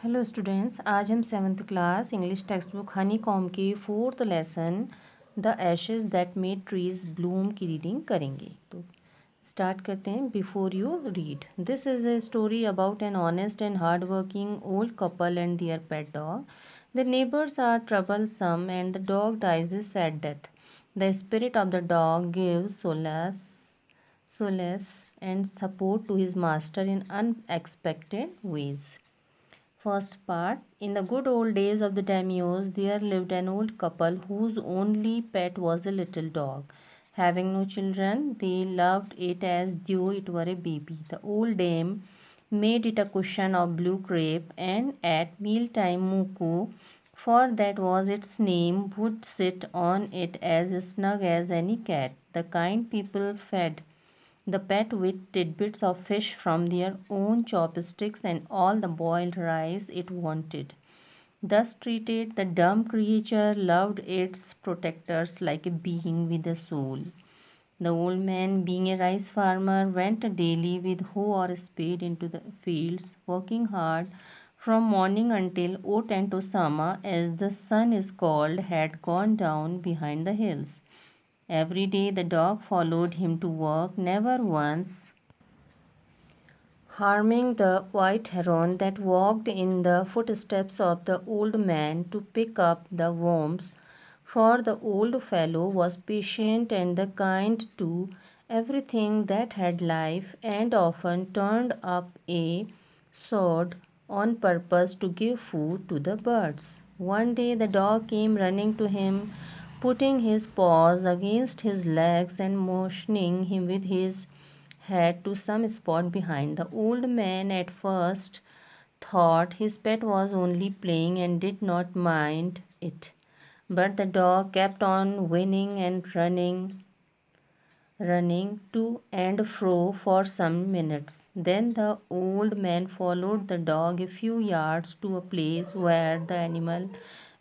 Hello students, आज हम 7th class English text book Honeycomb के 4th lesson the ashes that made trees bloom की reading करेंगे। तो स्टार्ट करते हैं। Before you read, this is a story about an honest and hard working old couple and their pet dog. The neighbors are troublesome and the dog dies a sad death. The spirit of the dog gives solace and support to his master in unexpected ways. First part. In the good old days of the daimyos, there lived an old couple whose only pet was a little dog. Having no children, they loved it as though it were a baby. The old dame made it a cushion of blue crepe, and at mealtime Muku, for that was its name, would sit on it as snug as any cat. The kind people fed the pet with tidbits of fish from their own chopsticks and all the boiled rice it wanted. Thus treated, the dumb creature loved its protectors like a being with a soul. The old man, being a rice farmer, went daily with hoe or spade into the fields, working hard from morning until Otantosama, as the sun is called, had gone down behind the hills. Every day the dog followed him to work, never once harming the white heron that walked in the footsteps of the old man to pick up the worms, for the old fellow was patient and the kind to everything that had life, and often turned up a sword on purpose to give food to the birds. One day the dog came running to him, putting his paws against his legs and motioning him with his head to some spot behind. The old man at first thought his pet was only playing and did not mind it. But the dog kept on whining and running to and fro for some minutes. Then the old man followed the dog a few yards to a place where the animal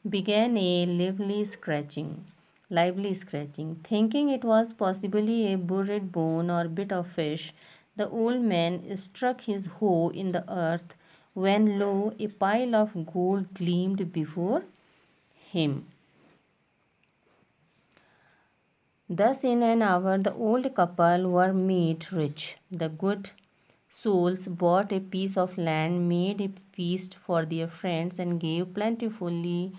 began a lively scratching. Thinking it was possibly a buried bone or bit of fish, the old man struck his hoe in the earth when lo, a pile of gold gleamed before him. Thus, in an hour, the old couple were made rich. The good souls bought a piece of land, made a feast for their friends, and gave plentifully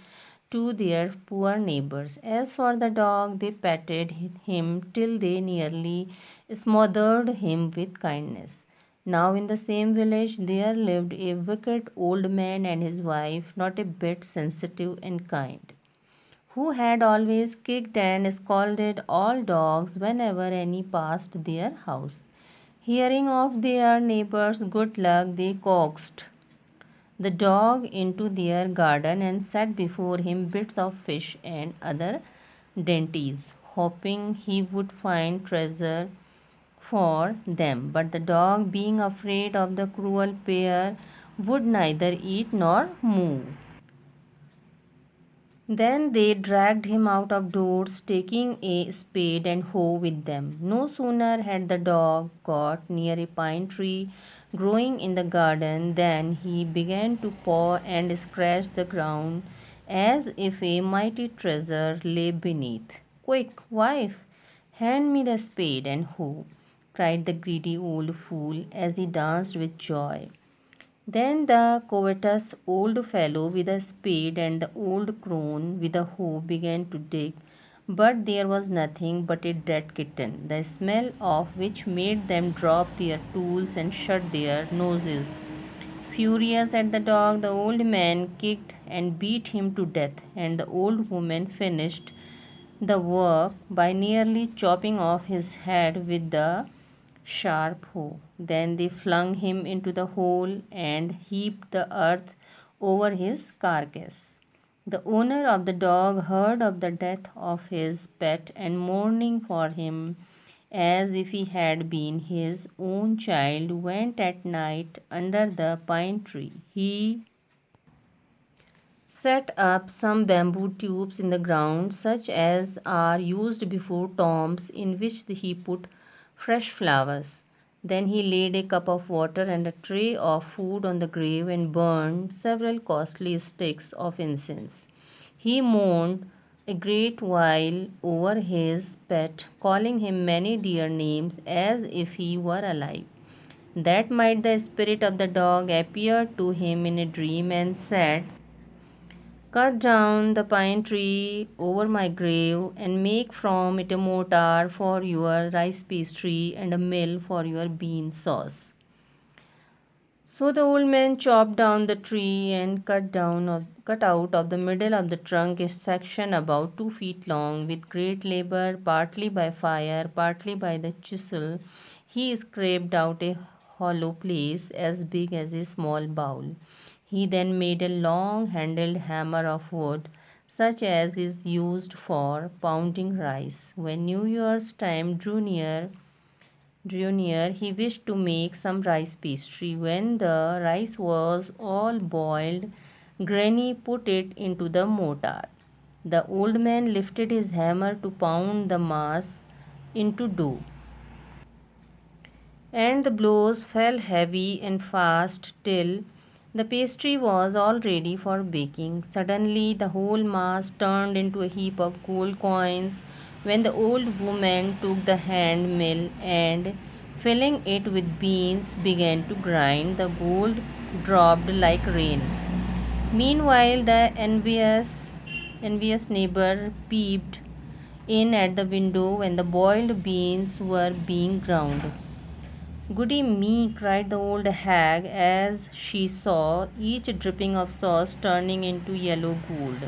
to their poor neighbors. As for the dog, they petted him till they nearly smothered him with kindness. Now, in the same village, there lived a wicked old man and his wife, not a bit sensitive and kind, who had always kicked and scolded all dogs whenever any passed their house. Hearing of their neighbor's good luck, they coaxed the dog into their garden and set before him bits of fish and other dainties, hoping he would find treasure for them. But the dog, being afraid of the cruel pair, would neither eat nor move. Then they dragged him out of doors, taking a spade and hoe with them. No sooner had the dog got near a pine tree growing in the garden than he began to paw and scratch the ground as if a mighty treasure lay beneath. "Quick, wife, hand me the spade and hoe," cried the greedy old fool as he danced with joy. Then the covetous old fellow with a spade and the old crone with a hoe began to dig, but there was nothing but a dead kitten, the smell of which made them drop their tools and shut their noses. Furious at the dog, the old man kicked and beat him to death, and the old woman finished the work by nearly chopping off his head with the sharp hoe. Then they flung him into the hole and heaped the earth over his carcass. The owner of the dog heard of the death of his pet and mourning for him as if he had been his own child went at night under the pine tree. He set up some bamboo tubes in the ground, such as are used before tombs, in which he put fresh flowers. Then he laid a cup of water and a tray of food on the grave and burned several costly sticks of incense. He mourned a great while over his pet, calling him many dear names as if he were alive. That night the spirit of the dog appeared to him in a dream and said, "Cut down the pine tree over my grave and make from it a mortar for your rice pastry and a mill for your bean sauce." So the old man chopped down the tree and cut out of the middle of the trunk a section about 2 feet long. With great labor, partly by fire, partly by the chisel, he scraped out a hollow place as big as a small bowl. He then made a long handled hammer of wood, such as is used for pounding rice. When New Year's time drew near, he wished to make some rice pastry. When the rice was all boiled, Granny put it into the mortar. The old man lifted his hammer to pound the mass into dough, and the blows fell heavy and fast till the pastry was all ready for baking. Suddenly, the whole mass turned into a heap of gold coins when the old woman took the hand mill and, filling it with beans, began to grind. The gold dropped like rain. Meanwhile, the envious neighbor peeped in at the window when the boiled beans were being ground. "Goody me!" cried the old hag as she saw each dripping of sauce turning into yellow gold,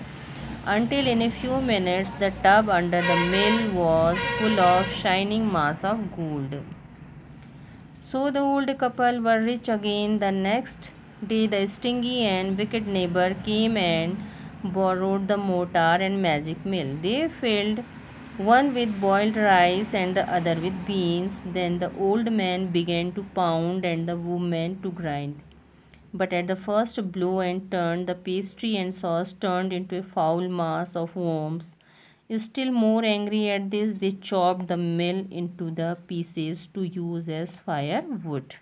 until in a few minutes the tub under the mill was full of shining mass of gold. So the old couple were rich again. The next day the stingy and wicked neighbor came and borrowed the mortar and magic mill. They filled one with boiled rice and the other with beans. Then the old man began to pound and the woman to grind. But at the first blow and turn, the pastry and sauce turned into a foul mass of worms. Still more angry at this, they chopped the mill into the pieces to use as firewood.